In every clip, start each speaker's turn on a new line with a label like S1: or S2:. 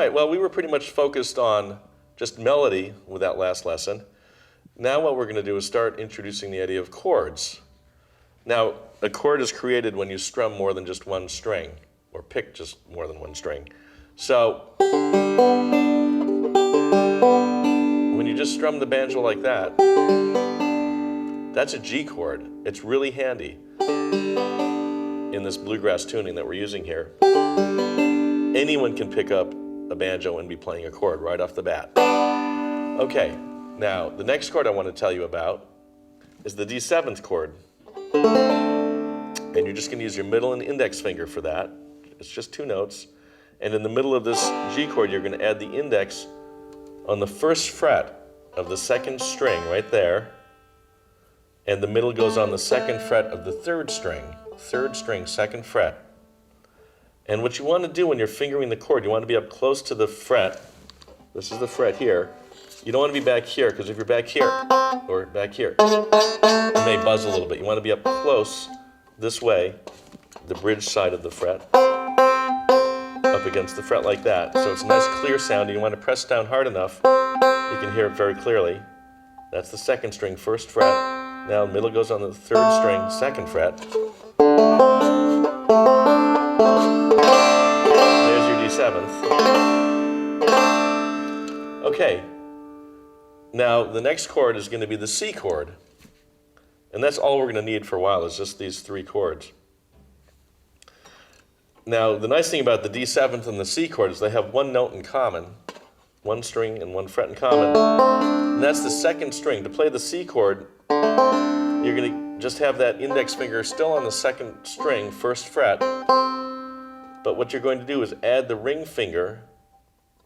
S1: right, well, we were pretty much focused on just melody with that last lesson. Now what we're going to do is start introducing the idea of chords. Now, a chord is created when you strum more than just one string, or pick just more than one string. So, when you just strum the banjo like that, that's a G chord. It's really handy in this bluegrass tuning that we're using here. Anyone can pick up a banjo and be playing a chord right off the bat. Okay, now the next chord I want to tell you about is the D7th chord. And you're just going to use your middle and index finger for that. It's just 2 notes. And in the middle of this G chord, you're going to add the index on the 1st fret of the 2nd string right there. And the middle goes on the 2nd fret of the 3rd string. 3rd string, 2nd fret. And what you want to do when you're fingering the chord, you want to be up close to the fret. This is the fret here. You don't want to be back here, because if you're back here, or back here, it may buzz a little bit. You want to be up close this way, the bridge side of the fret, up against the fret like that. So it's a nice clear sound, and you want to press down hard enough, you can hear it very clearly. That's the 2nd string, 1st fret. Now the middle goes on the 3rd string, 2nd fret. There's your D7th. Okay, now the next chord is going to be the C chord. And that's all we're going to need for a while, is just these 3 chords. Now, the nice thing about the D7th and the C chord is they have 1 note in common, 1 string and 1 fret in common, and that's the 2nd string. To play the C chord, you're going to just have that index finger still on the 2nd string, 1st fret, but what you're going to do is add the ring finger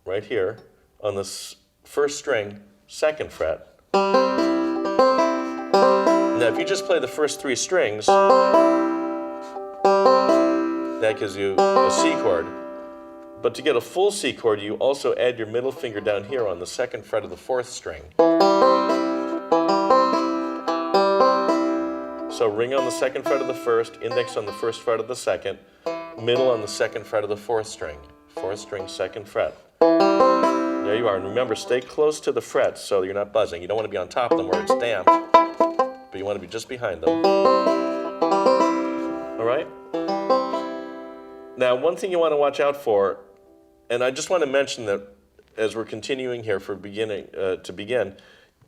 S1: right here on the 1st string, 2nd fret. Now, if you just play the first 3 strings, that gives you a C chord. But to get a full C chord, you also add your middle finger down here on the 2nd fret of the 4th string. So ring on the 2nd fret of the 1st, index on the 1st fret of the 2nd, middle on the 2nd fret of the 4th string. 4th string, 2nd fret. There you are. And remember, stay close to the frets so you're not buzzing. You don't want to be on top of them where it's damp, but you want to be just behind them. All right? Now, one thing you want to watch out for, and I just want to mention that as we're continuing here to begin,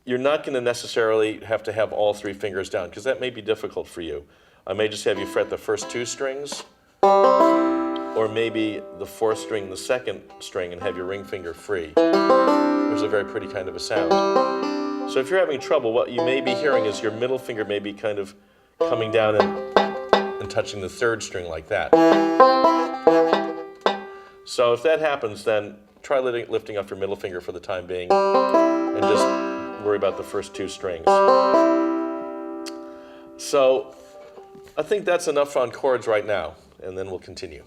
S1: you're not going to necessarily have to have all 3 fingers down, because that may be difficult for you. I may just have you fret the first 2 strings, or maybe the 4th string, the 2nd string, and have your ring finger free. There's a very pretty kind of a sound. So if you're having trouble, what you may be hearing is your middle finger may be kind of coming down and touching the 3rd string like that. So if that happens, then try lifting off your middle finger for the time being and just worry about the first 2 strings. So I think that's enough on chords right now, and then we'll continue.